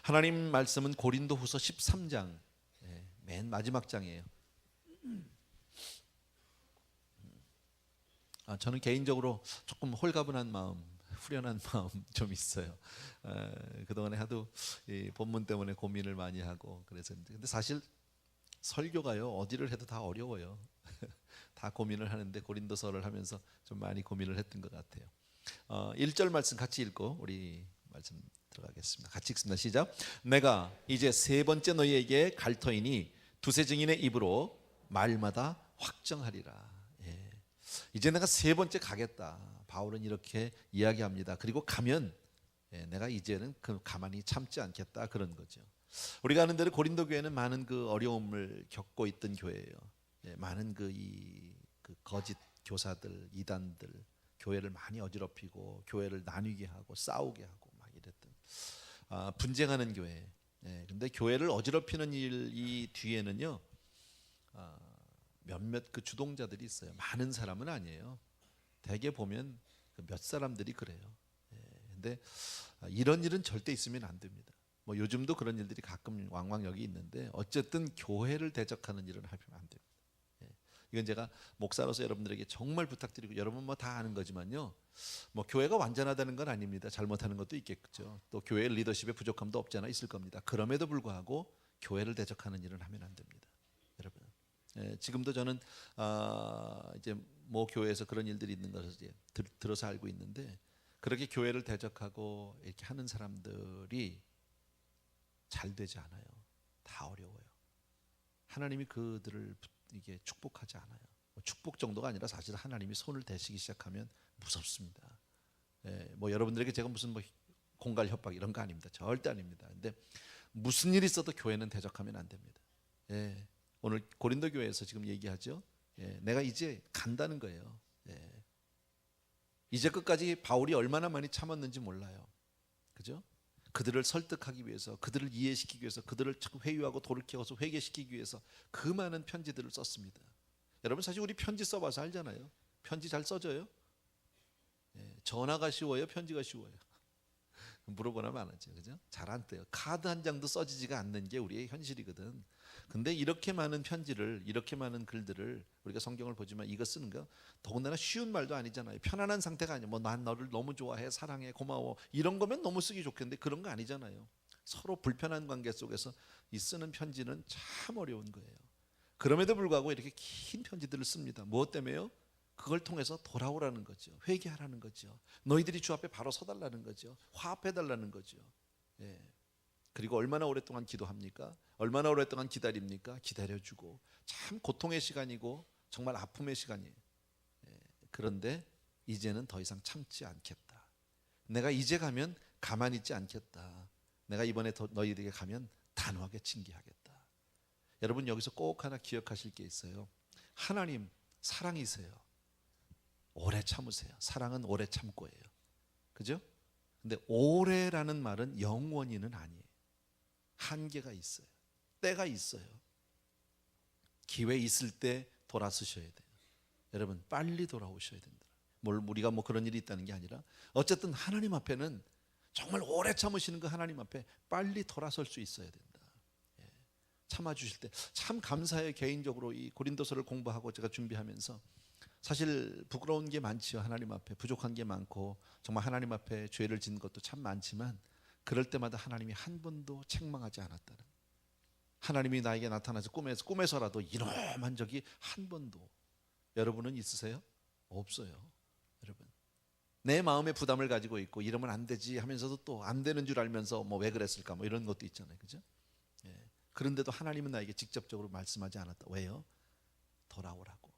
하나님 말씀은 고린도후서 13장 맨 마지막 장이에요. 저는 개인적으로 조금 홀가분한 마음, 후련한 마음 좀 있어요. 그동안에 하도 이 본문 때문에 고민을 많이 하고 그래서 근데 사실 설교가요 어디를 해도 다 어려워요. 다 고민을 하는데 고린도서를 하면서 좀 많이 고민을 했던 것 같아요. 1절 말씀 같이 읽고 우리 말씀 들어가겠습니다. 같이 읽습니다. 시작. 내가 이제 세 번째 너희에게 갈 터이니 두세 증인의 입으로 말마다 확정하리라. 이제 내가 세 번째 가겠다. 바울은 이렇게 이야기합니다. 그리고 가면 내가 이제는 가만히 참지 않겠다 그런 거죠. 우리가 아는 대로 고린도 교회는 많은 그 어려움을 겪고 있던 교회예요. 많은 그 거짓 교사들, 이단들 교회를 많이 어지럽히고 교회를 나뉘게 하고 싸우게 하고 막 이랬던 분쟁하는 교회. 근데 교회를 어지럽히는 이 뒤에는요 몇몇 그 주동자들이 있어요. 많은 사람은 아니에요. 대개 보면 몇 사람들이 그래요. 근데 이런 일은 절대 있으면 안 됩니다. 뭐 요즘도 그런 일들이 가끔 왕왕 여기 있는데 어쨌든 교회를 대적하는 일은 하면 안 됩니다. 이건 제가 목사로서 여러분들에게 정말 부탁드리고 여러분 뭐 다 아는 거지만요. 뭐 교회가 완전하다는 건 아닙니다. 잘못하는 것도 있겠죠. 또 교회 리더십의 부족함도 없지 않아 있을 겁니다. 그럼에도 불구하고 교회를 대적하는 일은 하면 안 됩니다. 여러분. 지금도 저는 이제 모 교회에서 그런 일들이 있는 것을 이제 들어서 알고 있는데 그렇게 교회를 대적하고 이렇게 하는 사람들이 잘 되지 않아요. 다 어려워요. 하나님이 그들을 이게 축복하지 않아요. 축복 정도가 아니라 사실 하나님이 손을 대시기 시작하면 무섭습니다. 뭐 여러분들에게 제가 무슨 뭐 공갈 협박 이런 거 아닙니다. 절대 아닙니다. 근데 무슨 일이 있어도 교회는 대적하면 안 됩니다. 오늘 고린도 교회에서 지금 얘기하죠. 내가 이제 간다는 거예요. 이제 끝까지 바울이 얼마나 많이 참았는지 몰라요. 그죠? 그들을 설득하기 위해서, 그들을 이해시키기 위해서, 그들을 자꾸 회유하고 돌이켜서 회개시키기 위해서 그 많은 편지들을 썼습니다. 여러분 사실 우리 편지 써봐서 알잖아요. 편지 잘 써져요? 전화가 쉬워요? 편지가 쉬워요? 물어보면 안 하죠. 그죠? 잘 안 돼요. 카드 한 장도 써지지가 않는 게 우리의 현실이거든. 근데 이렇게 많은 편지를, 이렇게 많은 글들을 우리가 성경을 보지만 이거 쓰는 거 더군다나 쉬운 말도 아니잖아요. 편안한 상태가 아니에요. 뭐 난 너를 너무 좋아해, 사랑해, 고마워 이런 거면 너무 쓰기 좋겠는데 그런 거 아니잖아요. 서로 불편한 관계 속에서 이 쓰는 편지는 참 어려운 거예요. 그럼에도 불구하고 이렇게 긴 편지들을 씁니다. 무엇 때문에요? 그걸 통해서 돌아오라는 거죠. 회개하라는 거죠. 너희들이 주 앞에 바로 서달라는 거죠. 화합해달라는 거죠. 그리고 얼마나 오랫동안 기도합니까? 얼마나 오랫동안 기다립니까? 기다려주고 참 고통의 시간이고 정말 아픔의 시간이에요. 그런데 이제는 더 이상 참지 않겠다. 내가 이제 가면 가만히 있지 않겠다. 내가 이번에 너희들에게 가면 단호하게 징계하겠다. 여러분 여기서 꼭 하나 기억하실 게 있어요. 하나님 사랑이세요. 오래 참으세요. 사랑은 오래 참고예요. 그죠? 근데 오래라는 말은 영원히는 아니에요. 한계가 있어요. 때가 있어요. 기회 있을 때 돌아서셔야 돼요. 여러분 빨리 돌아오셔야 된다. 우리가 뭐 그런 일이 있다는 게 아니라 어쨌든 하나님 앞에는 정말 오래 참으시는 그 하나님 앞에 빨리 돌아설 수 있어야 된다. 참아주실 때 참 감사해요. 개인적으로 이 고린도서를 공부하고 제가 준비하면서 사실 부끄러운 게 많지요. 하나님 앞에 부족한 게 많고 정말 하나님 앞에 죄를 짓는 것도 참 많지만 그럴 때마다 하나님이 한 번도 책망하지 않았다는, 하나님이 나에게 나타나서 꿈에서라도 이놈한 적이 한 번도 여러분은 있으세요? 없어요. 여러분 내 마음의 부담을 가지고 있고 이러면 안 되지 하면서도 또 안 되는 줄 알면서 뭐 왜 그랬을까 뭐 이런 것도 있잖아요. 그죠? 그런데도 하나님은 나에게 직접적으로 말씀하지 않았다. 왜요? 돌아오라고.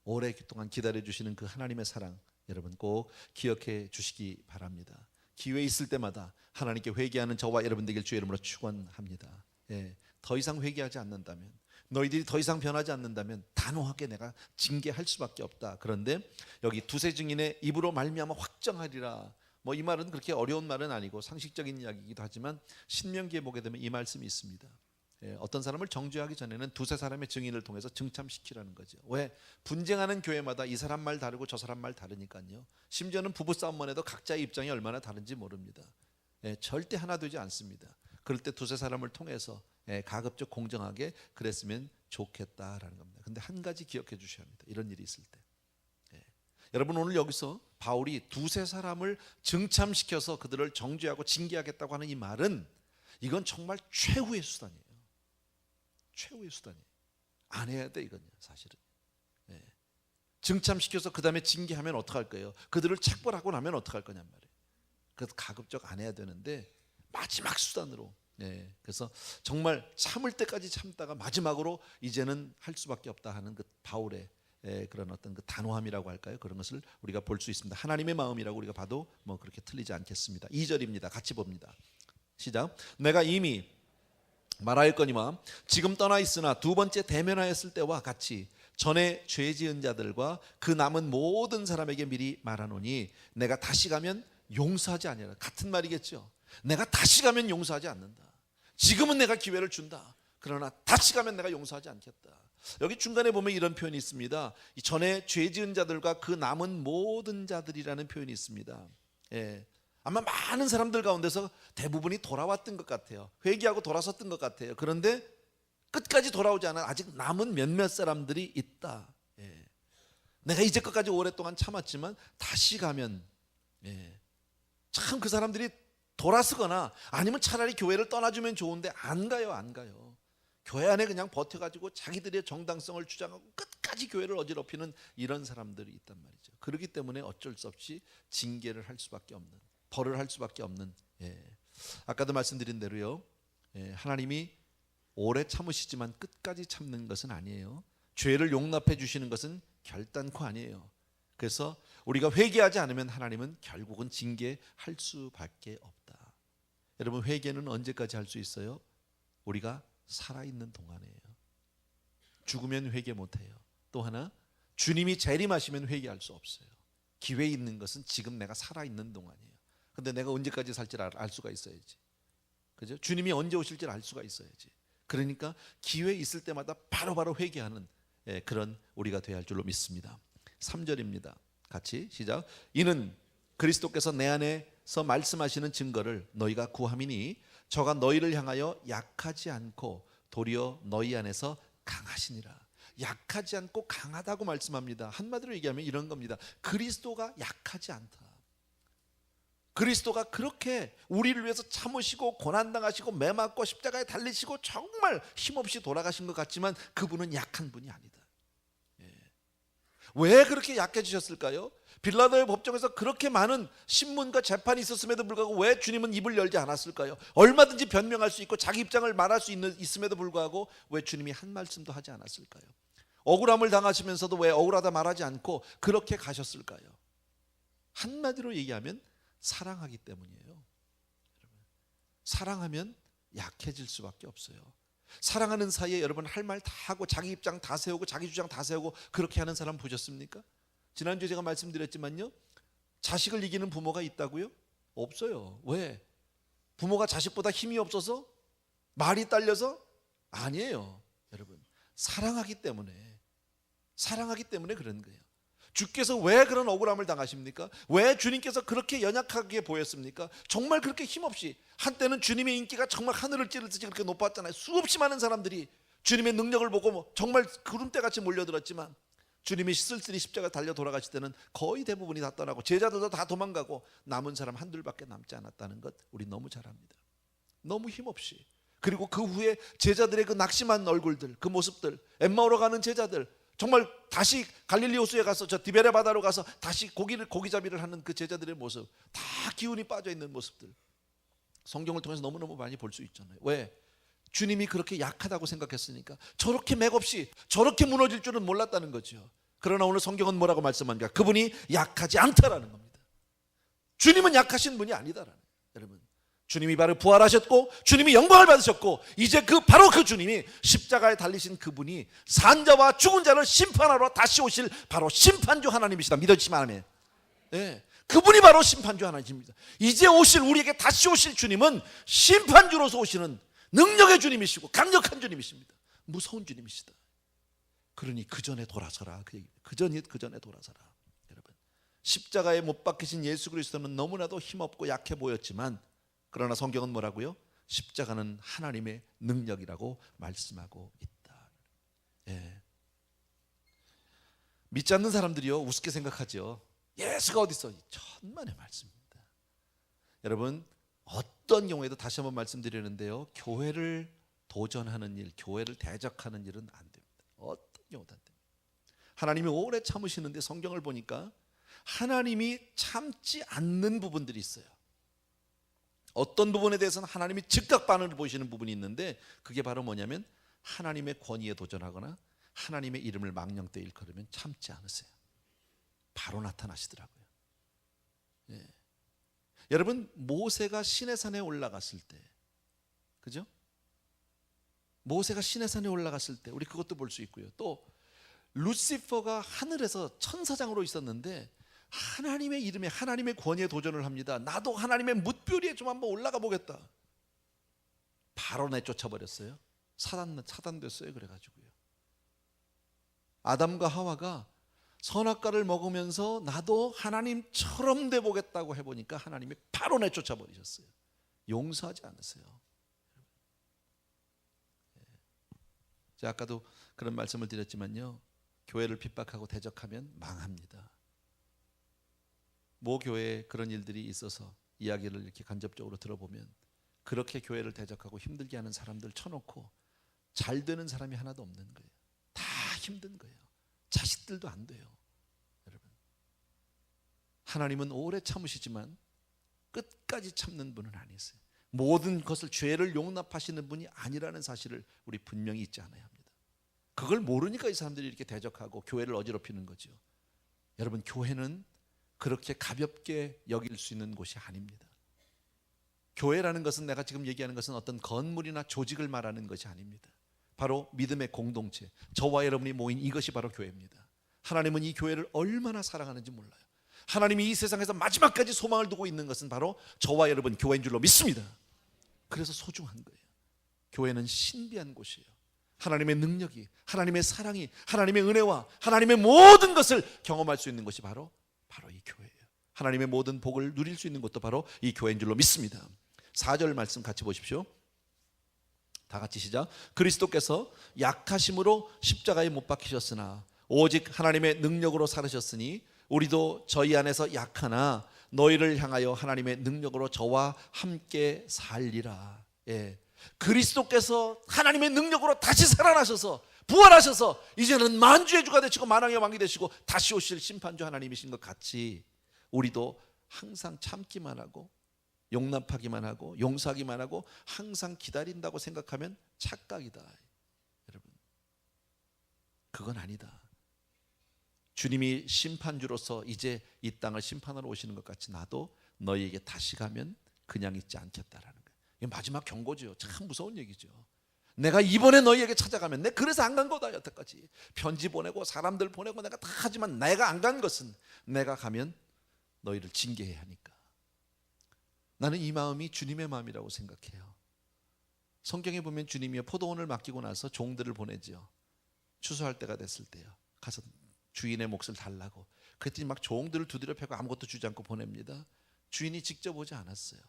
오랫동안 기다려주시는 그 하나님의 사랑 여러분 꼭 기억해 주시기 바랍니다. 기회 있을 때마다 하나님께 회개하는 저와 여러분 되길 주의 이름으로 축원합니다. 더 이상 회개하지 않는다면, 너희들이 더 이상 변하지 않는다면 단호하게 내가 징계할 수밖에 없다. 그런데 여기 두세 증인의 입으로 말미암아 확정하리라. 뭐 이 말은 그렇게 어려운 말은 아니고 상식적인 이야기이기도 하지만 신명기에 보게 되면 이 말씀이 있습니다. 어떤 사람을 정죄하기 전에는 두세 사람의 증인을 통해서 증참시키라는 거죠. 왜? 분쟁하는 교회마다 이 사람 말 다르고 저 사람 말 다르니까요. 심지어는 부부싸움만 해도 각자의 입장이 얼마나 다른지 모릅니다. 절대 하나 되지 않습니다. 그럴 때 두세 사람을 통해서 가급적 공정하게 그랬으면 좋겠다라는 겁니다. 근데 한 가지 기억해 주셔야 합니다. 이런 일이 있을 때 여러분, 오늘 여기서 바울이 두세 사람을 증참시켜서 그들을 정죄하고 징계하겠다고 하는 이 말은 이건 정말 최후의 수단이에요. 최후의 수단이에요. 안 해야 돼 이건요 사실은. 증참시켜서 그 다음에 징계하면 어떡할 거예요? 그들을 책벌하고 나면 어떡할 거냔 말이에요. 그래서 가급적 안 해야 되는데 마지막 수단으로. 그래서 정말 참을 때까지 참다가 마지막으로 이제는 할 수밖에 없다 하는 그 바울의 그런 어떤 그 단호함이라고 할까요? 그런 것을 우리가 볼 수 있습니다. 하나님의 마음이라고 우리가 봐도 뭐 그렇게 틀리지 않겠습니다. 2절입니다. 같이 봅니다. 시작. 내가 이미 말하였거니와 지금 떠나 있으나 두 번째 대면하였을 때와 같이 전에 죄 지은 자들과 그 남은 모든 사람에게 미리 말하노니 내가 다시 가면 용서하지 아니하라. 같은 말이겠죠. 내가 다시 가면 용서하지 않는다. 지금은 내가 기회를 준다. 그러나 다시 가면 내가 용서하지 않겠다. 여기 중간에 보면 이런 표현이 있습니다. 전에 죄 지은 자들과 그 남은 모든 자들이라는 표현이 있습니다. 아마 많은 사람들 가운데서 대부분이 돌아왔던 것 같아요. 회개하고 돌아섰던 것 같아요. 그런데 끝까지 돌아오지 않은 아직 남은 몇몇 사람들이 있다. 내가 이제껏까지 오랫동안 참았지만 다시 가면 참 그 사람들이 돌아서거나 아니면 차라리 교회를 떠나주면 좋은데 안 가요. 안 가요. 교회 안에 그냥 버텨가지고 자기들의 정당성을 주장하고 끝까지 교회를 어지럽히는 이런 사람들이 있단 말이죠. 그렇기 때문에 어쩔 수 없이 징계를 할 수밖에 없는, 벌을 할 수밖에 없는. 아까도 말씀드린 대로요, 하나님이 오래 참으시지만 끝까지 참는 것은 아니에요. 죄를 용납해 주시는 것은 결단코 아니에요. 그래서 우리가 회개하지 않으면 하나님은 결국은 징계할 수밖에 없다. 여러분, 회개는 언제까지 할 수 있어요? 우리가 살아있는 동안이에요. 죽으면 회개 못해요. 또 하나, 주님이 재림하시면 회개할 수 없어요. 기회 있는 것은 지금 내가 살아있는 동안이에요. 근데 내가 언제까지 살지를 알 수가 있어야지. 그죠? 주님이 언제 오실지를 알 수가 있어야지. 그러니까 기회 있을 때마다 바로바로 회개하는 그런 우리가 되어야 할 줄로 믿습니다. 3절입니다. 같이 시작. 이는 그리스도께서 내 안에서 말씀하시는 증거를 너희가 구함이니 저가 너희를 향하여 약하지 않고 도리어 너희 안에서 강하시니라. 약하지 않고 강하다고 말씀합니다. 한마디로 얘기하면 이런 겁니다. 그리스도가 약하지 않다. 그리스도가 그렇게 우리를 위해서 참으시고 고난당하시고 매 맞고 십자가에 달리시고 정말 힘없이 돌아가신 것 같지만 그분은 약한 분이 아니다. 왜 그렇게 약해지셨을까요? 빌라도의 법정에서 그렇게 많은 신문과 재판이 있었음에도 불구하고 왜 주님은 입을 열지 않았을까요? 얼마든지 변명할 수 있고 자기 입장을 말할 수 있음에도 불구하고 왜 주님이 한 말씀도 하지 않았을까요? 억울함을 당하시면서도 왜 억울하다 말하지 않고 그렇게 가셨을까요? 한마디로 얘기하면 사랑하기 때문이에요. 사랑하면 약해질 수밖에 없어요. 사랑하는 사이에 여러분 할 말 다 하고 자기 입장 다 세우고 자기 주장 다 세우고 그렇게 하는 사람 보셨습니까? 지난주에 제가 말씀드렸지만요, 자식을 이기는 부모가 있다고요? 없어요. 왜? 부모가 자식보다 힘이 없어서? 말이 딸려서? 아니에요. 여러분, 사랑하기 때문에 그런 거예요. 주께서 왜 그런 억울함을 당하십니까? 왜 주님께서 그렇게 연약하게 보였습니까? 정말 그렇게 힘없이, 한때는 주님의 인기가 정말 하늘을 찌르듯이 그렇게 높았잖아요. 수없이 많은 사람들이 주님의 능력을 보고 정말 구름대같이 몰려들었지만 주님이 쓸쓸히 십자가 달려 돌아가실 때는 거의 대부분이 다 떠나고 제자들도 다 도망가고 남은 사람 한둘밖에 남지 않았다는 것 우리 너무 잘 압니다. 너무 힘없이. 그리고 그 후에 제자들의 그 낙심한 얼굴들, 그 모습들, 엠마오로 가는 제자들, 정말 다시 갈릴리 호수에 가서 저 디베레 바다로 가서 다시 고기잡이를 하는 그 제자들의 모습, 다 기운이 빠져 있는 모습들 성경을 통해서 너무너무 많이 볼 수 있잖아요. 왜? 주님이 그렇게 약하다고 생각했으니까. 저렇게 맥없이 저렇게 무너질 줄은 몰랐다는 거죠. 그러나 오늘 성경은 뭐라고 말씀합니까? 그분이 약하지 않다라는 겁니다. 주님은 약하신 분이 아니다라는 거예요. 여러분, 주님이 바로 부활하셨고 주님이 영광을 받으셨고 이제 바로 그 주님이 십자가에 달리신 그분이 산자와 죽은 자를 심판하러 다시 오실 바로 심판주 하나님이시다. 믿어지시면 아멘. 네, 그분이 바로 심판주 하나님입니다. 이제 우리에게 다시 오실 주님은 심판주로서 오시는 능력의 주님이시고 강력한 주님이십니다. 무서운 주님이시다. 그러니 그 전에 돌아서라. 그 전에 돌아서라. 여러분, 십자가에 못 박히신 예수 그리스도는 너무나도 힘없고 약해 보였지만 그러나 성경은 뭐라고요? 십자가는 하나님의 능력이라고 말씀하고 있다. 예. 믿지 않는 사람들이요 우습게 생각하죠. 예수가 어디 있어? 천만의 말씀입니다. 여러분 어떤 경우에도 다시 한번 말씀드리는데요, 교회를 도전하는 일, 교회를 대적하는 일은 안 됩니다. 어떤 경우도 안 됩니다. 하나님이 오래 참으시는데 성경을 보니까 하나님이 참지 않는 부분들이 있어요. 어떤 부분에 대해서는 하나님이 즉각 반응을 보이시는 부분이 있는데, 그게 바로 뭐냐면 하나님의 권위에 도전하거나 하나님의 이름을 망령되이 일컬으면 참지 않으세요. 바로 나타나시더라고요. 예. 여러분 모세가 시내산에 올라갔을 때, 그죠? 모세가 시내산에 올라갔을 때 우리 그것도 볼 수 있고요. 또 루시퍼가 하늘에서 천사장으로 있었는데 하나님의 이름에 하나님의 권위에 도전을 합니다. 나도 하나님의 뭇별이에 좀 한번 올라가 보겠다. 바로 내쫓아버렸어요. 차단됐어요. 그래가지고요. 아담과 하와가 선악과를 먹으면서 나도 하나님처럼 돼보겠다고 해보니까 하나님이 바로 내쫓아버리셨어요. 용서하지 않으세요. 제가 아까도 그런 말씀을 드렸지만요, 교회를 핍박하고 대적하면 망합니다. 모 교회에 그런 일들이 있어서 이야기를 이렇게 간접적으로 들어보면 그렇게 교회를 대적하고 힘들게 하는 사람들 쳐놓고 잘 되는 사람이 하나도 없는 거예요. 다 힘든 거예요. 자식들도 안 돼요. 여러분, 하나님은 오래 참으시지만 끝까지 참는 분은 아니세요. 모든 것을 죄를 용납하시는 분이 아니라는 사실을 우리 분명히 잊지 않아야 합니다. 그걸 모르니까 이 사람들이 이렇게 대적하고 교회를 어지럽히는 거죠. 여러분, 교회는 그렇게 가볍게 여길 수 있는 곳이 아닙니다. 교회라는 것은, 내가 지금 얘기하는 것은 어떤 건물이나 조직을 말하는 것이 아닙니다. 바로 믿음의 공동체, 저와 여러분이 모인 이것이 바로 교회입니다. 하나님은 이 교회를 얼마나 사랑하는지 몰라요. 하나님이 이 세상에서 마지막까지 소망을 두고 있는 것은 바로 저와 여러분 교회인 줄로 믿습니다. 그래서 소중한 거예요. 교회는 신비한 곳이에요. 하나님의 능력이, 하나님의 사랑이, 하나님의 은혜와 하나님의 모든 것을 경험할 수 있는 것이 바로 이 교회예요. 하나님의 모든 복을 누릴 수 있는 것도 바로 이 교회인 줄로 믿습니다. 4절 말씀 같이 보십시오. 다 같이 시작. 그리스도께서 약하심으로 십자가에 못 박히셨으나 오직 하나님의 능력으로 살으셨으니 우리도 저희 안에서 약하나 너희를 향하여 하나님의 능력으로 저와 함께 살리라. 예. 그리스도께서 하나님의 능력으로 다시 살아나셔서 부활하셔서 이제는 만주의 주가 되시고 만왕의 왕이 되시고 다시 오실 심판주 하나님이신 것 같이 우리도 항상 참기만 하고 용납하기만 하고 용서하기만 하고 항상 기다린다고 생각하면 착각이다. 여러분, 그건 아니다. 주님이 심판주로서 이제 이 땅을 심판하러 오시는 것 같이 나도 너희에게 다시 가면 그냥 있지 않겠다라는 거예요. 이게 마지막 경고죠. 참 무서운 얘기죠. 내가 이번에 너희에게 찾아가면, 내가 그래서 안 간 거다. 여태까지 편지 보내고 사람들 보내고 내가 다 하지만 내가 안 간 것은 내가 가면 너희를 징계해야 하니까. 나는 이 마음이 주님의 마음이라고 생각해요. 성경에 보면 주님이 포도원을 맡기고 나서 종들을 보내죠. 추수할 때가 됐을 때요. 가서 주인의 몫을 달라고. 그랬더니 막 종들을 두드려 패고 아무것도 주지 않고 보냅니다. 주인이 직접 오지 않았어요.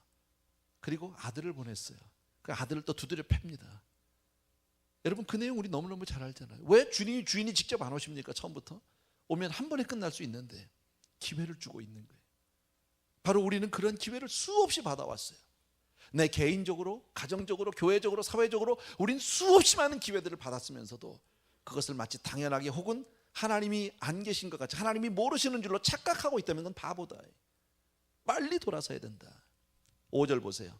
그리고 아들을 보냈어요. 그 아들을 또 두드려 팹니다. 여러분, 그 내용 우리 너무너무 잘 알잖아요. 왜 주인이 직접 안 오십니까? 처음부터 오면 한 번에 끝날 수 있는데 기회를 주고 있는 거예요. 바로 우리는 그런 기회를 수없이 받아왔어요. 내 개인적으로, 가정적으로, 교회적으로, 사회적으로 우린 수없이 많은 기회들을 받았으면서도 그것을 마치 당연하게 혹은 하나님이 안 계신 것 같이, 하나님이 모르시는 줄로 착각하고 있다면 그건 바보다. 빨리 돌아서야 된다. 5절 보세요.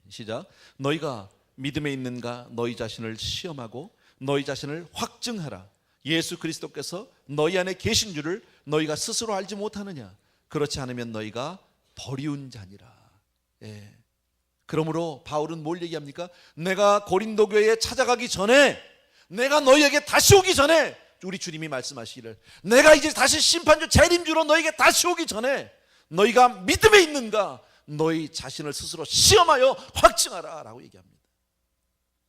시작. 너희가 믿음에 있는가 너희 자신을 시험하고 너희 자신을 확증하라. 예수 그리스도께서 너희 안에 계신 줄을 너희가 스스로 알지 못하느냐. 그렇지 않으면 너희가 버리운 자니라. 예. 그러므로 바울은 뭘 얘기합니까? 내가 고린도 교회에 찾아가기 전에, 내가 너희에게 다시 오기 전에, 우리 주님이 말씀하시기를 내가 이제 다시 심판주 재림주로 너희에게 다시 오기 전에 너희가 믿음에 있는가 너희 자신을 스스로 시험하여 확증하라 라고 얘기합니다.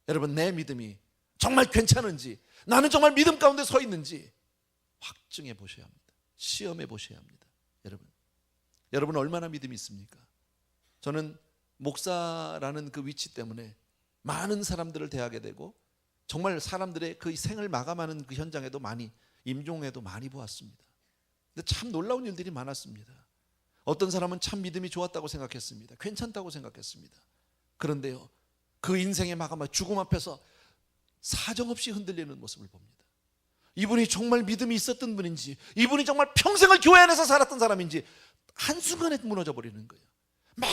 여러분, 내 믿음이 정말 괜찮은지, 나는 정말 믿음 가운데 서 있는지 확증해 보셔야 합니다. 시험해 보셔야 합니다. 여러분 얼마나 믿음이 있습니까? 저는 목사라는 그 위치 때문에 많은 사람들을 대하게 되고 정말 사람들의 그 생을 마감하는 그 현장에도 많이, 임종에도 많이 보았습니다. 근데 참 놀라운 일들이 많았습니다. 어떤 사람은 참 믿음이 좋았다고 생각했습니다. 괜찮다고 생각했습니다. 그런데요, 그 인생의 마감과 죽음 앞에서 사정없이 흔들리는 모습을 봅니다. 이분이 정말 믿음이 있었던 분인지, 이분이 정말 평생을 교회 안에서 살았던 사람인지 한순간에 무너져 버리는 거예요. 막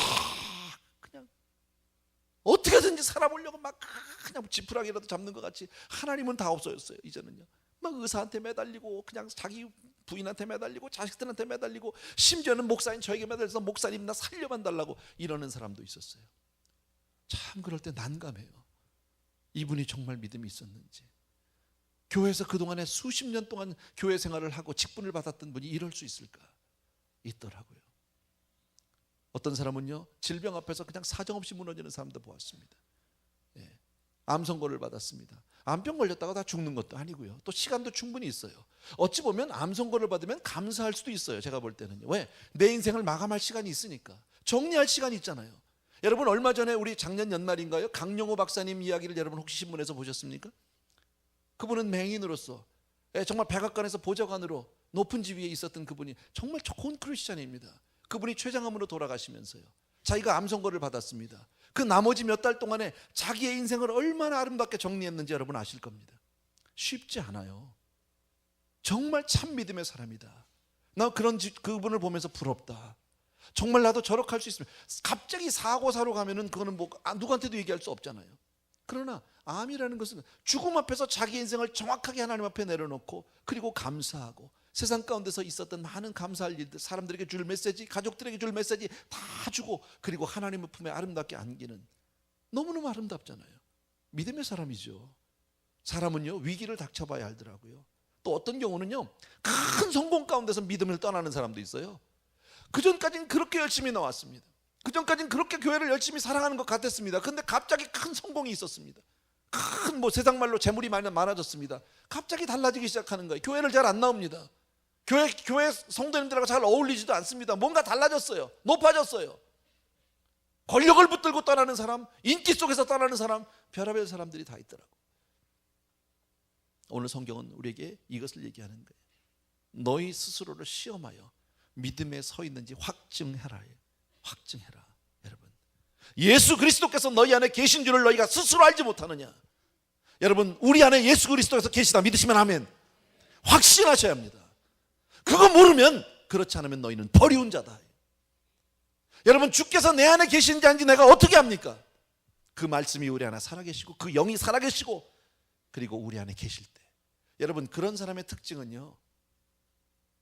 그냥 어떻게든지 살아보려고 막 그냥 지푸라기라도 잡는 것 같이 하나님은 다 없어졌어요. 이제는요, 막 의사한테 매달리고 그냥 자기 부인한테 매달리고 자식들한테 매달리고 심지어는 목사인 저에게 매달려서 목사님 나 살려만 달라고 이러는 사람도 있었어요. 참 그럴 때 난감해요. 이분이 정말 믿음이 있었는지. 교회에서 그동안에 수십 년 동안 교회 생활을 하고 직분을 받았던 분이 이럴 수 있을까? 있더라고요. 어떤 사람은요, 질병 앞에서 그냥 사정없이 무너지는 사람도 보았습니다. 예. 암 선고를 받았습니다. 암병 걸렸다가 다 죽는 것도 아니고요, 또 시간도 충분히 있어요. 어찌 보면 암 선고를 받으면 감사할 수도 있어요. 제가 볼 때는요. 왜? 내 인생을 마감할 시간이 있으니까, 정리할 시간이 있잖아요. 여러분, 얼마 전에 우리 작년 연말인가요? 강용호 박사님 이야기를 여러분 혹시 신문에서 보셨습니까? 그분은 맹인으로서 정말 백악관에서 보좌관으로 높은 지위에 있었던 그분이 정말 좋은 크리스찬입니다. 그분이 췌장암으로 돌아가시면서요, 자기가 암 선고를 받았습니다. 그 나머지 몇 달 동안에 자기의 인생을 얼마나 아름답게 정리했는지 여러분 아실 겁니다. 쉽지 않아요. 정말 참 믿음의 사람이다. 나 그분을 보면서 부럽다. 정말 나도 저렇게 할 수 있으면. 갑자기 사고사로 가면은 그거는 뭐 누구한테도 얘기할 수 없잖아요. 그러나 암이라는 것은 죽음 앞에서 자기 인생을 정확하게 하나님 앞에 내려놓고 그리고 감사하고 세상 가운데서 있었던 많은 감사할 일들, 사람들에게 줄 메시지, 가족들에게 줄 메시지 다 주고 그리고 하나님의 품에 아름답게 안기는, 너무너무 아름답잖아요. 믿음의 사람이죠. 사람은요, 위기를 닥쳐봐야 알더라고요. 또 어떤 경우는요, 큰 성공 가운데서 믿음을 떠나는 사람도 있어요. 그전까지는 그렇게 열심히 나왔습니다. 그전까지는 그렇게 교회를 열심히 사랑하는 것 같았습니다. 근데 갑자기 큰 성공이 있었습니다. 큰 세상 말로 재물이 많아졌습니다. 갑자기 달라지기 시작하는 거예요. 교회를 잘 안 나옵니다. 교회 성도님들하고 잘 어울리지도 않습니다. 뭔가 달라졌어요. 높아졌어요. 권력을 붙들고 떠나는 사람, 인기 속에서 떠나는 사람, 별의별 사람들이 다 있더라고. 오늘 성경은 우리에게 이것을 얘기하는 거예요. 너희 스스로를 시험하여 믿음에 서 있는지 확증해라. 확증해라. 여러분, 예수 그리스도께서 너희 안에 계신 줄을 너희가 스스로 알지 못하느냐? 여러분, 우리 안에 예수 그리스도께서 계시다 믿으시면 아멘. 확신하셔야 합니다. 그거 모르면, 그렇지 않으면 너희는 버리운 자다. 여러분, 주께서 내 안에 계신지 아닌지 내가 어떻게 합니까? 그 말씀이 우리 안에 살아계시고 그 영이 살아계시고 그리고 우리 안에 계실 때, 여러분, 그런 사람의 특징은요,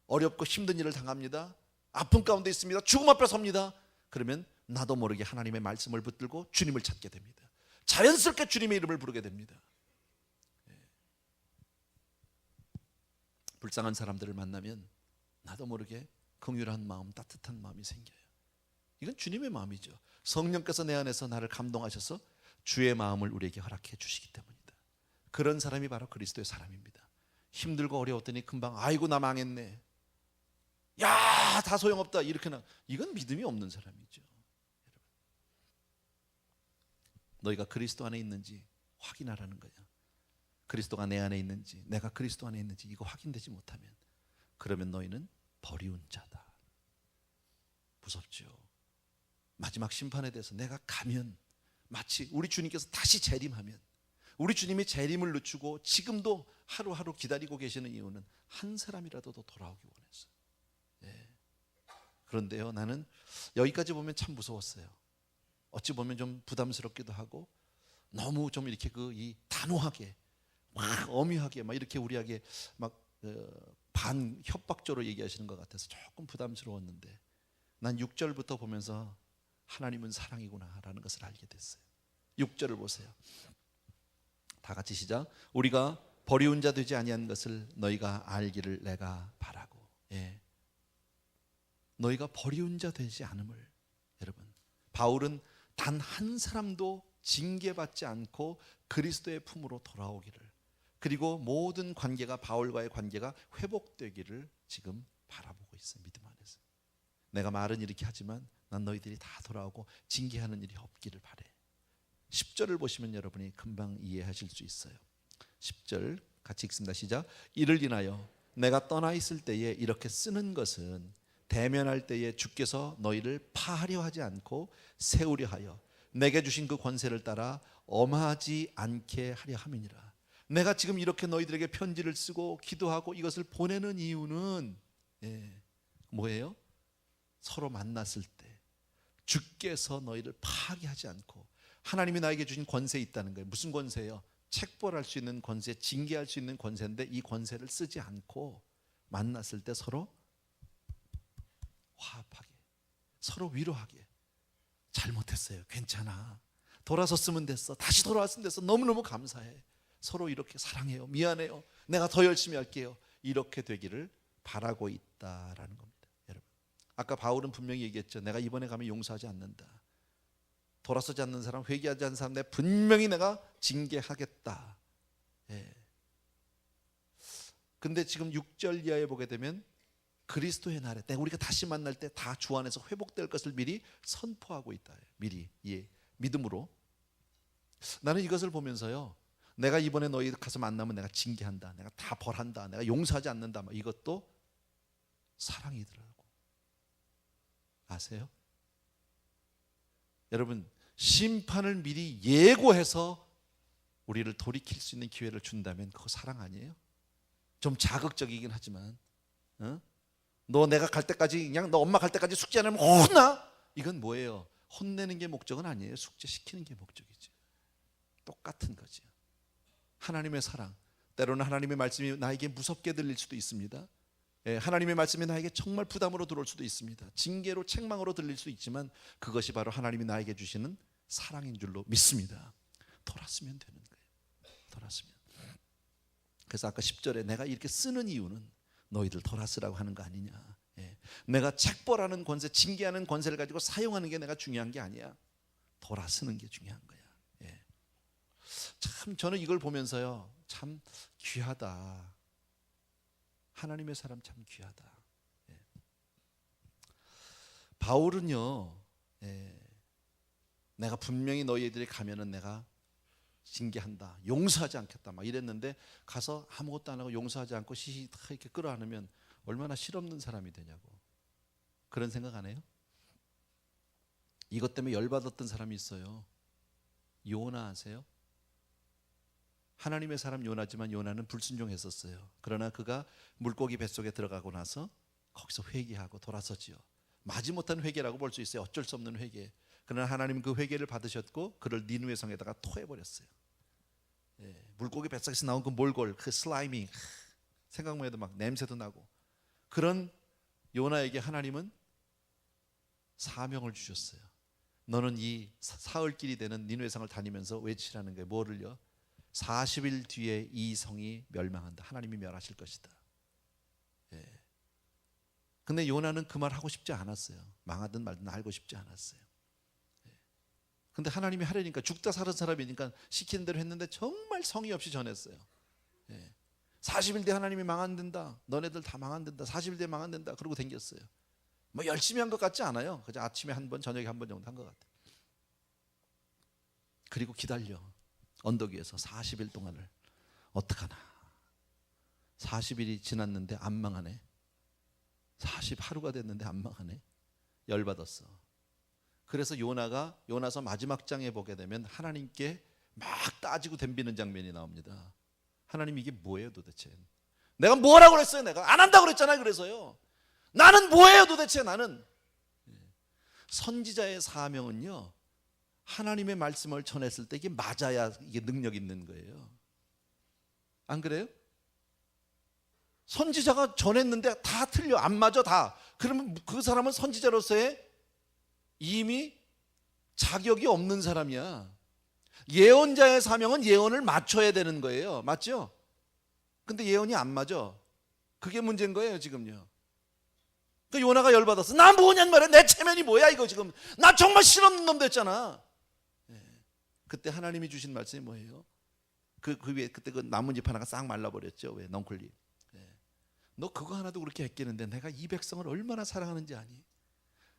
어렵고 힘든 일을 당합니다. 아픔 가운데 있습니다. 죽음 앞에 섭니다. 그러면 나도 모르게 하나님의 말씀을 붙들고 주님을 찾게 됩니다. 자연스럽게 주님의 이름을 부르게 됩니다. 불쌍한 사람들을 만나면 나도 모르게 긍휼한 마음, 따뜻한 마음이 생겨요. 이건 주님의 마음이죠. 성령께서 내 안에서 나를 감동하셔서 주의 마음을 우리에게 허락해 주시기 때문이다. 그런 사람이 바로 그리스도의 사람입니다. 힘들고 어려웠더니 금방 아이고 나 망했네, 야 다 소용없다, 이렇게 이건 믿음이 없는 사람이죠. 여러분, 너희가 그리스도 안에 있는지 확인하라는 거예요. 그리스도가 내 안에 있는지, 내가 그리스도 안에 있는지 이거 확인되지 못하면, 그러면 너희는 버리운 자다. 무섭죠. 마지막 심판에 대해서 내가 가면, 마치 우리 주님께서 다시 재림하면, 우리 주님이 재림을 늦추고 지금도 하루하루 기다리고 계시는 이유는 한 사람이라도 더 돌아오기 원해서. 예. 그런데요, 나는 여기까지 보면 참 무서웠어요. 어찌 보면 좀 부담스럽기도 하고, 너무 좀 이렇게 이 단호하게 막 엄유하게 막 이렇게 우리에게 막 반 협박조로 얘기하시는 것 같아서 조금 부담스러웠는데, 난 6절부터 보면서 하나님은 사랑이구나라는 것을 알게 됐어요. 6절을 보세요. 다 같이 시작. 우리가 버리운 자 되지 아니한 것을 너희가 알기를 내가 바라고. 예. 너희가 버리운 자 되지 않음을. 여러분, 바울은 단 한 사람도 징계받지 않고 그리스도의 품으로 돌아오기를, 그리고 모든 관계가, 바울과의 관계가 회복되기를 지금 바라보고 있어요. 믿음 안에서. 내가 말은 이렇게 하지만 난 너희들이 다 돌아오고 징계하는 일이 없기를 바래. 10절을 보시면 여러분이 금방 이해하실 수 있어요. 10절 같이 읽습니다. 시작. 이를 인하여 내가 떠나 있을 때에 이렇게 쓰는 것은 대면할 때에 주께서 너희를 파하려 하지 않고 세우려 하여 내게 주신 그 권세를 따라 엄하지 않게 하려 함이니라. 내가 지금 이렇게 너희들에게 편지를 쓰고 기도하고 이것을 보내는 이유는 뭐예요? 서로 만났을 때 주께서 너희를 파괴하지 않고, 하나님이 나에게 주신 권세 있다는 거예요. 무슨 권세예요? 책벌할 수 있는 권세, 징계할 수 있는 권세인데 이 권세를 쓰지 않고 만났을 때 서로 화합하게, 서로 위로하게. 잘못했어요, 괜찮아, 돌아섰으면 됐어, 다시 돌아왔으면 됐어, 너무너무 감사해, 서로 이렇게 사랑해요, 미안해요, 내가 더 열심히 할게요, 이렇게 되기를 바라고 있다라는 겁니다. 여러분, 아까 바울은 분명히 얘기했죠. 내가 이번에 가면 용서하지 않는다. 돌아서지 않는 사람, 회개하지 않는 사람 분명히 내가 징계하겠다. 근데 지금 6절 이하에 보게 되면 그리스도의 날에 우리가 다시 만날 때 다 주 안에서 회복될 것을 미리 선포하고 있다. 미리 믿음으로. 나는 이것을 보면서요, 내가 이번에 너희 가서 만나면 내가 징계한다, 내가 다 벌한다, 내가 용서하지 않는다, 이것도 사랑이더라고. 아세요? 여러분, 심판을 미리 예고해서 우리를 돌이킬 수 있는 기회를 준다면 그거 사랑 아니에요? 좀 자극적이긴 하지만, 너 내가 갈 때까지, 그냥 너 엄마 갈 때까지 숙제 안 하면 혼나? 이건 뭐예요? 혼내는 게 목적은 아니에요. 숙제시키는 게 목적이지. 똑같은 거지. 하나님의 사랑, 때로는 하나님의 말씀이 나에게 무섭게 들릴 수도 있습니다. 하나님의 말씀이 나에게 정말 부담으로 들어올 수도 있습니다. 징계로, 책망으로 들릴 수 있지만 그것이 바로 하나님이 나에게 주시는 사랑인 줄로 믿습니다. 돌았으면 되는 거예요. 돌았으면. 그래서 아까 10절에 내가 이렇게 쓰는 이유는 너희들 돌았으라고 하는 거 아니냐. 내가 책벌하는 권세, 징계하는 권세를 가지고 사용하는 게 내가 중요한 게 아니야. 돌아서는 게 중요한 거야. 참 저는 이걸 보면서요, 참 귀하다. 하나님의 사람 참 귀하다. 바울은요, 내가 분명히 너희들이 가면은 내가 징계한다, 용서하지 않겠다 막 이랬는데 가서 아무것도 안 하고 용서하지 않고 시시 이렇게 끌어안으면 얼마나 실없는 사람이 되냐고. 그런 생각 안 해요? 이것 때문에 열받았던 사람이 있어요. 요나 아세요? 하나님의 사람 요나지만 요나는 불순종했었어요. 그러나 그가 물고기 뱃속에 들어가고 나서 거기서 회개하고 돌아서지요. 마지못한 회개라고 볼 수 있어요. 어쩔 수 없는 회개. 그러나 하나님은 그 회개를 받으셨고 그를 니느웨 성에다가 토해버렸어요. 물고기 뱃속에서 나온 그 몰골, 그 슬라이밍, 생각만 해도 막 냄새도 나고. 그런 요나에게 하나님은 사명을 주셨어요. 너는 이 사흘길이 되는 니느웨 성을 다니면서 외치라는 거예요. 뭐를요? 40일 뒤에 이 성이 멸망한다. 하나님이 멸하실 것이다. 근데 요나는 그 말 하고 싶지 않았어요. 망하든 말든 알고 싶지 않았어요. 근데 하나님이 하려니까, 죽다 사는 사람이니까 시키는 대로 했는데 정말 성의 없이 전했어요. 40일 뒤에 하나님이 망한된다, 너네들 다 망한된다, 40일 뒤에 망한된다 그러고 댕겼어요. 뭐 열심히 한 것 같지 않아요. 그저 아침에 한 번, 저녁에 한 번 정도 한 것 같아요. 그리고 기다려. 언덕 위에서 40일 동안을 어떡하나. 40일이 지났는데 안 망하네. 40하루가 됐는데 안 망하네. 열받았어. 그래서 요나서 마지막 장에 보게 되면 하나님께 막 따지고 덤비는 장면이 나옵니다. 하나님, 이게 뭐예요 도대체? 내가 뭐라고 그랬어요? 내가 안 한다고 그랬잖아요. 그래서요, 나는 뭐예요 도대체? 나는. 선지자의 사명은요, 하나님의 말씀을 전했을 때 이게 맞아야 이게 능력 있는 거예요. 안 그래요? 선지자가 전했는데 다 틀려, 안 맞아 다. 그러면 그 사람은 선지자로서의 이미 자격이 없는 사람이야. 예언자의 사명은 예언을 맞춰야 되는 거예요. 맞죠? 근데 예언이 안 맞아. 그게 문제인 거예요 지금요. 그 요나가 열받았어. 나 뭐냔 말이야. 내 체면이 뭐야 이거 지금. 나 정말 실없는 놈 됐잖아. 그때 하나님이 주신 말씀이 뭐예요? 그 위에 그때 그 나뭇잎 하나가 싹 말라버렸죠. 왜? 넝쿨잎. 너 그거 하나도 그렇게 했겠는데 내가 이 백성을 얼마나 사랑하는지 아니?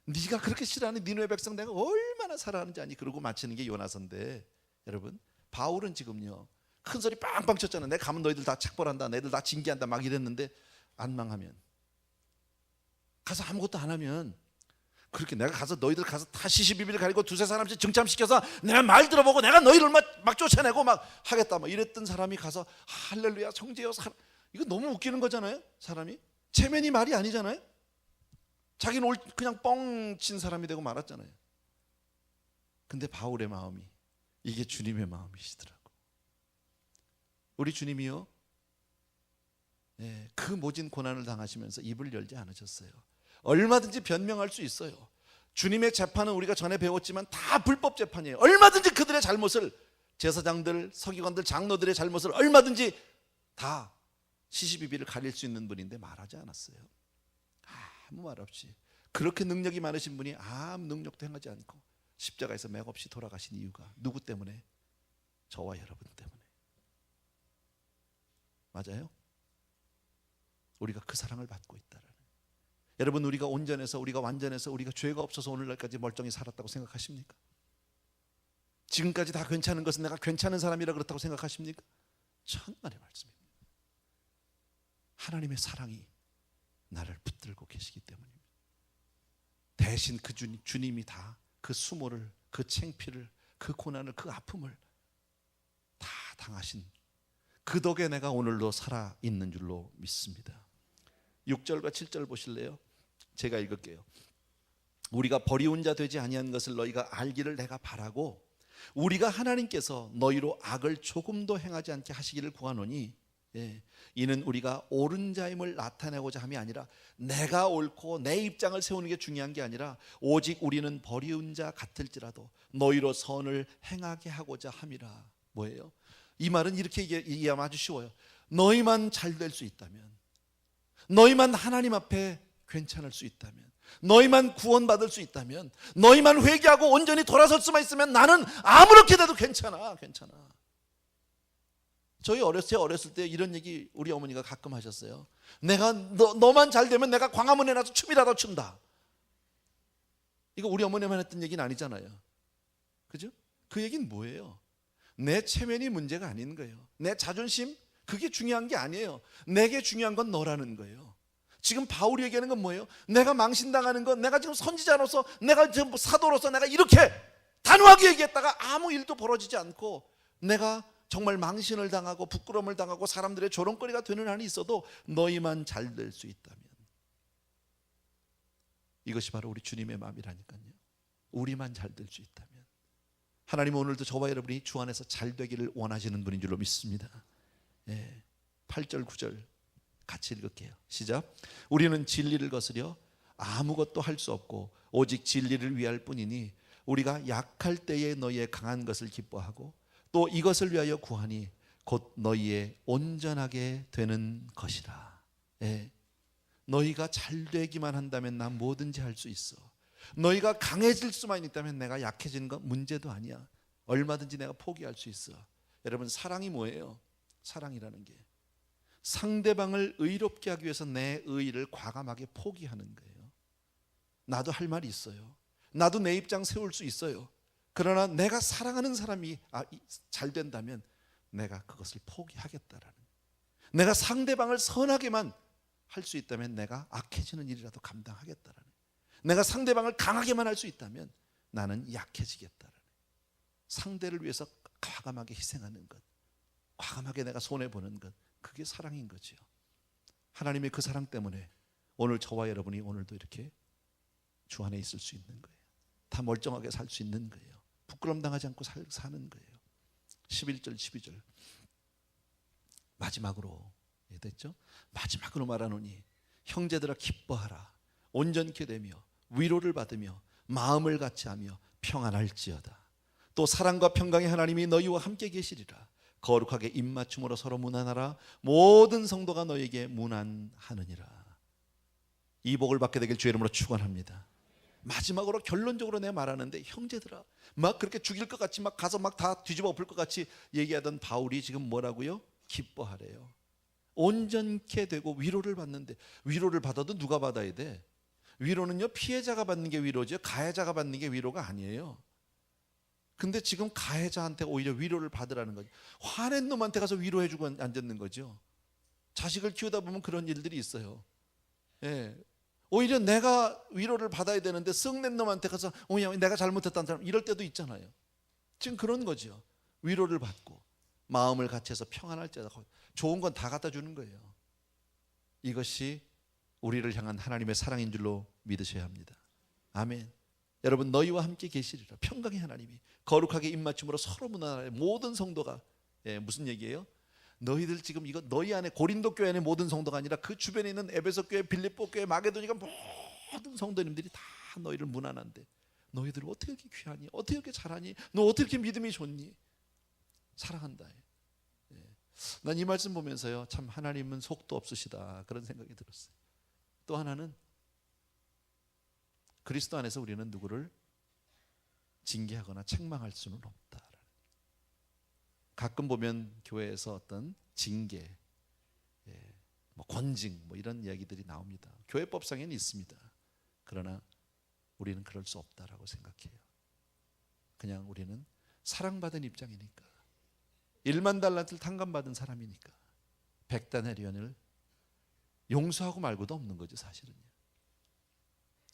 네가 그렇게 싫어하는 니느웨 백성 내가 얼마나 사랑하는지 아니? 그러고 마치는 게 요나서인데, 여러분 바울은 지금요 큰 소리 빵빵 쳤잖아. 내가 가면 너희들 다 책벌한다, 너희들 다 징계한다 막 이랬는데, 안 망하면, 가서 아무것도 안 하면, 그렇게 내가 가서 너희들 가서 다 시시비비를 가리고 두세 사람씩 정참시켜서 내가 말 들어보고 내가 너희를 막 쫓아내고 막 하겠다 막 이랬던 사람이 가서 할렐루야 형제여, 이거 너무 웃기는 거잖아요. 사람이 체면이 말이 아니잖아요. 자기는 그냥 뻥친 사람이 되고 말았잖아요. 근데 바울의 마음이 이게 주님의 마음이시더라고. 우리 주님이요, 그 모진 고난을 당하시면서 입을 열지 않으셨어요. 얼마든지 변명할 수 있어요. 주님의 재판은 우리가 전에 배웠지만 다 불법 재판이에요. 얼마든지 그들의 잘못을, 제사장들, 서기관들, 장로들의 잘못을 얼마든지 다 시시비비를 가릴 수 있는 분인데 말하지 않았어요. 아무 말 없이. 그렇게 능력이 많으신 분이 아무 능력도 행하지 않고 십자가에서 맥없이 돌아가신 이유가 누구 때문에? 저와 여러분 때문에. 맞아요? 우리가 그 사랑을 받고 있다라는. 여러분, 우리가 온전해서, 우리가 완전해서, 우리가 죄가 없어서 오늘날까지 멀쩡히 살았다고 생각하십니까? 지금까지 다 괜찮은 것은 내가 괜찮은 사람이라 그렇다고 생각하십니까? 천만의 말씀입니다. 하나님의 사랑이 나를 붙들고 계시기 때문입니다. 대신 그 주님이 다 그 수모를, 그 창피를, 그 고난을, 그 아픔을 다 당하신 그 덕에 내가 오늘도 살아있는 줄로 믿습니다. 6절과 7절 보실래요? 제가 읽을게요. 우리가 버리운 자 되지 아니한 것을 너희가 알기를 내가 바라고, 우리가 하나님께서 너희로 악을 조금도 행하지 않게 하시기를 구하노니, 이는 우리가 옳은 자임을 나타내고자 함이 아니라, 내가 옳고 내 입장을 세우는 게 중요한 게 아니라, 오직 우리는 버리운 자 같을지라도 너희로 선을 행하게 하고자 함이라. 뭐예요? 이 말은 이렇게 이해하면 아주 쉬워요. 너희만 잘 될 수 있다면, 너희만 하나님 앞에 괜찮을 수 있다면, 너희만 구원받을 수 있다면, 너희만 회개하고 온전히 돌아설 수만 있으면 나는 아무렇게 돼도 괜찮아. 저희 어렸을 때 이런 얘기 우리 어머니가 가끔 하셨어요. 내가 너만 잘 되면 내가 광화문에 나서 춤이라도 춘다. 이거 우리 어머니만 했던 얘기는 아니잖아요. 그죠? 그 얘기는 뭐예요? 내 체면이 문제가 아닌 거예요. 내 자존심, 그게 중요한 게 아니에요. 내게 중요한 건 너라는 거예요. 지금 바울이 얘기하는 건 뭐예요? 내가 망신당하는 건, 내가 지금 선지자로서, 내가 지금 사도로서 내가 이렇게 단호하게 얘기했다가 아무 일도 벌어지지 않고, 내가 정말 망신을 당하고 부끄러움을 당하고 사람들의 조롱거리가 되는 한이 있어도 너희만 잘 될 수 있다면, 이것이 바로 우리 주님의 마음이라니까요. 우리만 잘 될 수 있다면. 하나님은 오늘도 저와 여러분이 주 안에서 잘 되기를 원하시는 분인 줄로 믿습니다. 8절 9절 같이 읽을게요. 시작. 우리는 진리를 거스려 아무것도 할 수 없고 오직 진리를 위할 뿐이니, 우리가 약할 때에 너희의 강한 것을 기뻐하고 또 이것을 위하여 구하니 곧 너희의 온전하게 되는 것이라. 너희가 잘 되기만 한다면 난 뭐든지 할 수 있어. 너희가 강해질 수만 있다면 내가 약해지는 건 문제도 아니야. 얼마든지 내가 포기할 수 있어. 여러분, 사랑이 뭐예요? 사랑이라는 게 상대방을 의롭게 하기 위해서 내 의의를 과감하게 포기하는 거예요. 나도 할 말이 있어요. 나도 내 입장 세울 수 있어요. 그러나 내가 사랑하는 사람이 잘 된다면 내가 그것을 포기하겠다라는, 내가 상대방을 선하게만 할 수 있다면 내가 악해지는 일이라도 감당하겠다라는, 내가 상대방을 강하게만 할 수 있다면 나는 약해지겠다라는, 상대를 위해서 과감하게 희생하는 것, 과감하게 내가 손해보는 것, 그게 사랑인 거죠. 하나님의 그 사랑 때문에 오늘 저와 여러분이 오늘도 이렇게 주 안에 있을 수 있는 거예요. 다 멀쩡하게 살 수 있는 거예요. 부끄럼 당하지 않고 사는 거예요. 11절 12절 마지막으로 됐죠? 마지막으로 말하노니 형제들아 기뻐하라. 온전케 되며 위로를 받으며 마음을 같이하며 평안할지어다. 또 사랑과 평강의 하나님이 너희와 함께 계시리라. 거룩하게 입맞춤으로 서로 문안하라. 모든 성도가 너에게 문안하느니라. 이 복을 받게 되길 주의 이름으로 축원합니다. 마지막으로 결론적으로 내가 말하는데, 형제들아, 막 그렇게 죽일 것 같이 막 가서 막 다 뒤집어 엎을 것 같이 얘기하던 바울이 지금 뭐라고요? 기뻐하래요. 온전케 되고 위로를 받는데, 위로를 받아도 누가 받아야 돼? 위로는요, 피해자가 받는 게 위로죠. 가해자가 받는 게 위로가 아니에요. 근데 지금 가해자한테 오히려 위로를 받으라는 거죠. 화낸 놈한테 가서 위로해주고 앉았는 거죠. 자식을 키우다 보면 그런 일들이 있어요. 예. 오히려 내가 위로를 받아야 되는데 썩낸 놈한테 가서 내가 잘못했다는 사람, 이럴 때도 있잖아요. 지금 그런 거죠. 위로를 받고 마음을 같이 해서 평안할 때다. 좋은 건 다 갖다 주는 거예요. 이것이 우리를 향한 하나님의 사랑인 줄로 믿으셔야 합니다. 아멘. 여러분, 너희와 함께 계시리라. 평강의 하나님이 거룩하게 입맞춤으로 서로 문안하여 모든 성도가, 무슨 얘기예요? 너희들 지금 이거 너희 안에, 고린도 교회 안에 모든 성도가 아니라 그 주변에 있는 에베소 교회, 빌립보 교회, 마게도니가 모든 성도님들이 다 너희를 문안한데, 너희들 어떻게 이렇게 귀하니? 어떻게 이렇게 잘하니? 너 어떻게 이렇게 믿음이 좋니? 사랑한다. 난 이 말씀 보면서요, 참 하나님은 속도 없으시다, 그런 생각이 들었어요. 또 하나는 그리스도 안에서 우리는 누구를 징계하거나 책망할 수는 없다. 가끔 보면 교회에서 어떤 징계, 권징 이런 이야기들이 나옵니다. 교회법상에는 있습니다. 그러나 우리는 그럴 수 없다라고 생각해요. 그냥 우리는 사랑받은 입장이니까, 1만 달란트를 탕감받은 사람이니까 100다나리온을 용서하고 말고도 없는 거죠, 사실은요.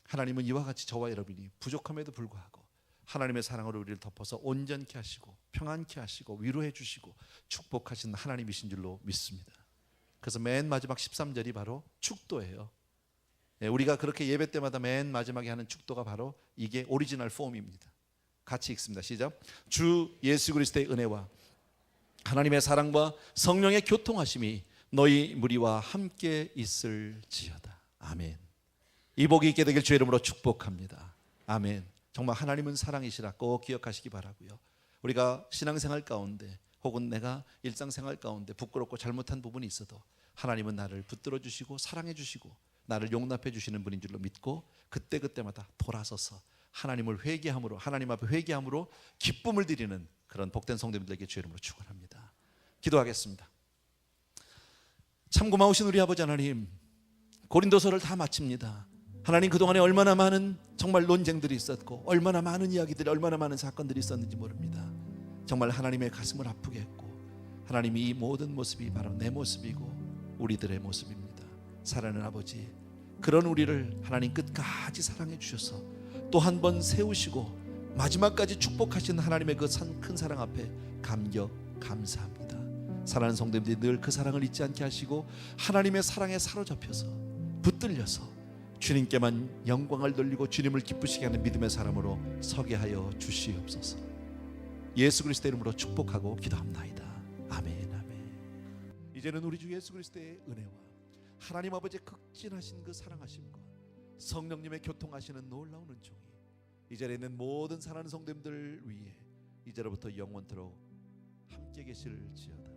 하나님은 이와 같이 저와 여러분이 부족함에도 불구하고 하나님의 사랑으로 우리를 덮어서 온전케 하시고 평안케 하시고 위로해 주시고 축복하신 하나님이신 줄로 믿습니다. 그래서 맨 마지막 13절이 바로 축도예요. 우리가 그렇게 예배 때마다 맨 마지막에 하는 축도가 바로 이게 오리지널 폼입니다. 같이 읽습니다. 시작. 주 예수 그리스도의 은혜와 하나님의 사랑과 성령의 교통하심이 너희 무리와 함께 있을지어다. 아멘. 이 복이 있게 되길 주의 이름으로 축복합니다. 아멘. 정말 하나님은 사랑이시라 꼭 기억하시기 바라고요. 우리가 신앙생활 가운데 혹은 내가 일상생활 가운데 부끄럽고 잘못한 부분이 있어도 하나님은 나를 붙들어 주시고 사랑해 주시고 나를 용납해 주시는 분인 줄로 믿고 그때그때마다 돌아서서 하나님을 회개함으로, 하나님 앞에 회개함으로 기쁨을 드리는 그런 복된 성도님들에게 주의 이름으로 축원합니다. 기도하겠습니다. 참 고마우신 우리 아버지 하나님, 고린도서를 다 마칩니다. 하나님, 그동안에 얼마나 많은 정말 논쟁들이 있었고 얼마나 많은 이야기들이, 얼마나 많은 사건들이 있었는지 모릅니다. 정말 하나님의 가슴을 아프게 했고, 하나님, 이 모든 모습이 바로 내 모습이고 우리들의 모습입니다. 사랑하는 아버지, 그런 우리를 하나님 끝까지 사랑해 주셔서 또 한 번 세우시고 마지막까지 축복하신 하나님의 그 큰 사랑 앞에 감격 감사합니다. 사랑하는 성도님들이 늘 그 사랑을 잊지 않게 하시고 하나님의 사랑에 사로잡혀서 붙들려서 주님께만 영광을 돌리고 주님을 기쁘시게 하는 믿음의 사람으로 서게 하여 주시옵소서. 예수 그리스도의 이름으로 축복하고 기도합나이다. 아멘. 아멘. 이제는 우리 주 예수 그리스도의 은혜와 하나님 아버지의 극진하신 그 사랑하심과 성령님의 교통하시는 놀라운 은총이 이 자리에 있는 모든 사랑하는 성도님들 위해 이제로부터 영원토록 함께 계실지어다.